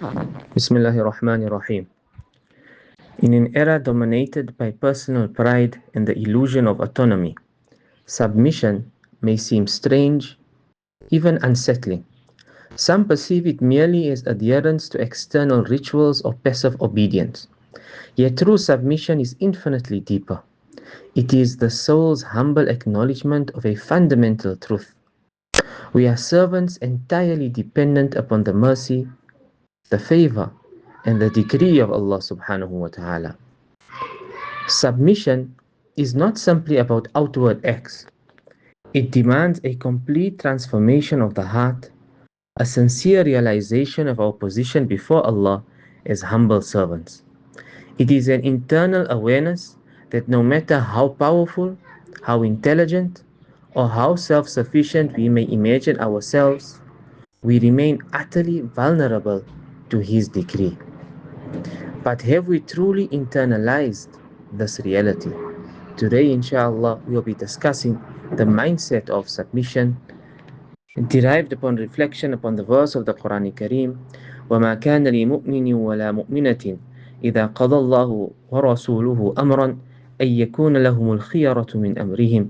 Bismillahir Rahmanir Rahim. In an era dominated by personal pride and the illusion of autonomy, submission may seem strange, even unsettling. Some perceive it merely as adherence to external rituals or passive obedience. Yet true submission is infinitely deeper. It is the soul's humble acknowledgement of a fundamental truth. We are servants entirely dependent upon the mercy, the favor, and the decree of Allah subhanahu wa ta'ala. Submission is not simply about outward acts. It demands a complete transformation of the heart, a sincere realization of our position before Allah as humble servants. It is an internal awareness that no matter how powerful, how intelligent, or how self sufficient we may imagine ourselves, we remain utterly vulnerable to His decree. But have we truly internalized this reality? Today, inshallah, we will be discussing the mindset of submission derived upon reflection upon the verse of the Quran Kareem, وَمَا كَانَ لِمُؤْمِنٍ وَلَا مُؤْمِنَةٍ إِذَا قَضَى اللَّهُ وَرَسُولُهُ أَمْرًا أَن يَكُونَ لَهُمُ الْخِيَرَةُ مِنْ أَمْرِهِمْ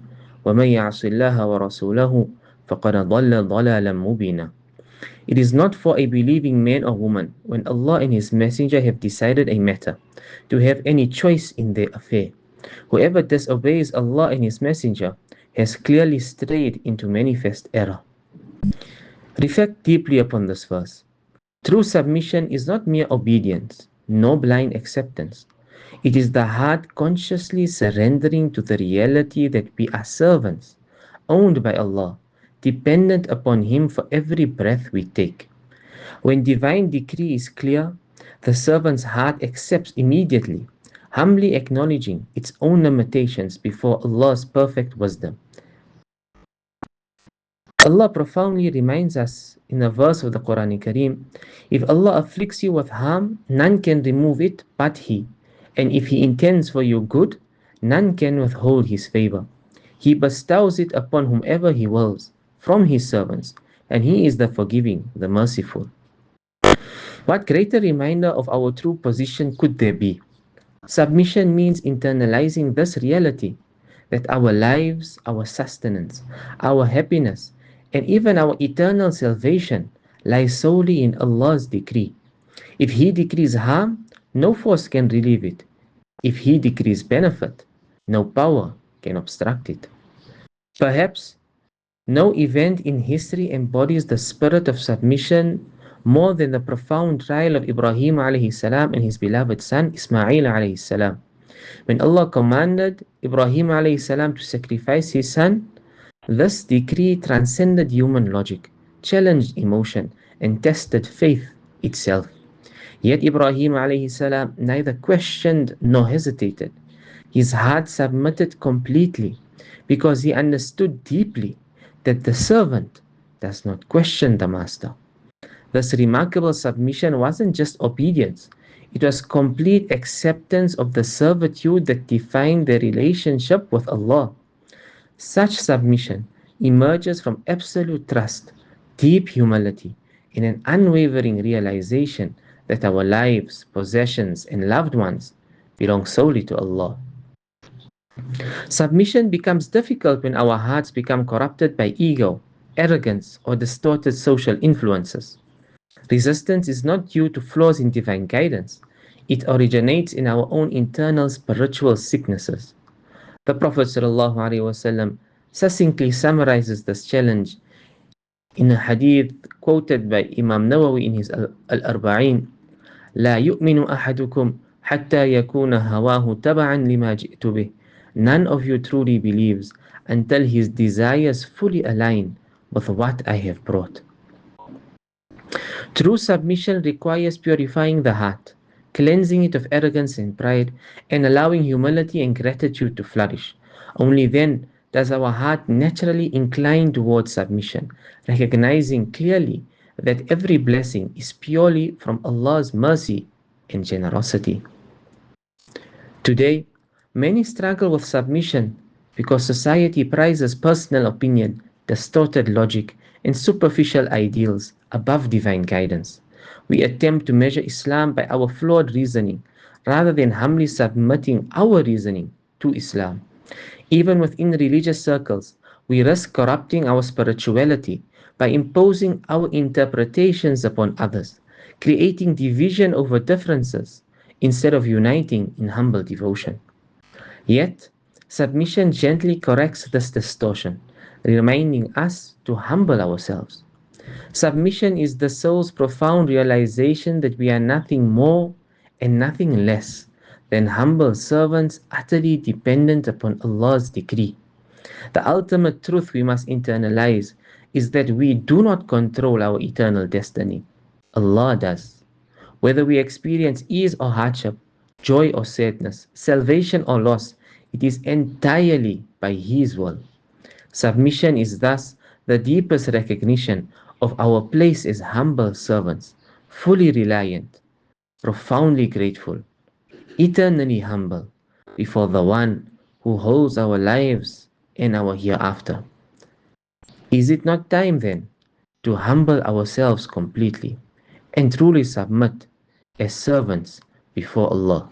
وَمَنْ يَعْصِ اللَّهَ وَرَسُولَهُ فَقَدْ ضَلَّ ضَلَالًا مُبِينًا. It is not for a believing man or woman, when Allah and His Messenger have decided a matter, to have any choice in their affair. Whoever disobeys Allah and His Messenger has clearly strayed into manifest error. Reflect deeply upon this verse. True submission is not mere obedience, nor blind acceptance. It is the heart consciously surrendering to the reality that we are servants, owned by Allah, dependent upon Him for every breath we take. When divine decree is clear, the servant's heart accepts immediately, humbly acknowledging its own limitations before Allah's perfect wisdom. Allah profoundly reminds us in a verse of the Quran Kareem, if Allah afflicts you with harm, none can remove it but He. And if He intends for you good, none can withhold His favor. He bestows it upon whomever He wills, from His servants, and He is the forgiving, the merciful. What greater reminder of our true position could there be? Submission means internalizing this reality that our lives, our sustenance, our happiness, and even our eternal salvation lies solely in Allah's decree. If He decrees harm, no force can relieve it. If He decrees benefit, no power can obstruct it. Perhaps no event in history embodies the spirit of submission more than the profound trial of Ibrahim alayhi salam and his beloved son Ismail alayhi salam. When Allah commanded Ibrahim alayhi salam to sacrifice his son, this decree transcended human logic, challenged emotion, and tested faith itself. Yet Ibrahim alayhi salam neither questioned nor hesitated. His heart submitted completely because he understood deeply that the servant does not question the master. This remarkable submission wasn't just obedience, it was complete acceptance of the servitude that defined their relationship with Allah. Such submission emerges from absolute trust, deep humility, and an unwavering realization that our lives, possessions, and loved ones belong solely to Allah. Submission becomes difficult when our hearts become corrupted by ego, arrogance, or distorted social influences. Resistance is not due to flaws in divine guidance. It originates in our own internal spiritual sicknesses. The Prophet ﷺ succinctly summarizes this challenge in a hadith quoted by Imam Nawawi in his Al-Arba'in. لا يؤمن أحدكم حتى يكون هواه تبعا لما جئت به. None of you truly believes until his desires fully align with what I have brought. True submission requires purifying the heart, cleansing it of arrogance and pride, and allowing humility and gratitude to flourish. Only then does our heart naturally incline towards submission, recognizing clearly that every blessing is purely from Allah's mercy and generosity. Today, many struggle with submission because society prizes personal opinion, distorted logic, and superficial ideals above divine guidance. We attempt to measure Islam by our flawed reasoning rather than humbly submitting our reasoning to Islam. Even within religious circles, we risk corrupting our spirituality by imposing our interpretations upon others, creating division over differences instead of uniting in humble devotion. Yet, submission gently corrects this distortion, reminding us to humble ourselves. Submission is the soul's profound realization that we are nothing more and nothing less than humble servants utterly dependent upon Allah's decree. The ultimate truth we must internalize is that we do not control our eternal destiny. Allah does. Whether we experience ease or hardship, joy or sadness, salvation or loss, it is entirely by His will. Submission is thus the deepest recognition of our place as humble servants, fully reliant, profoundly grateful, eternally humble before the one who holds our lives and our hereafter. Is it not time then to humble ourselves completely and truly submit as servants before Allah?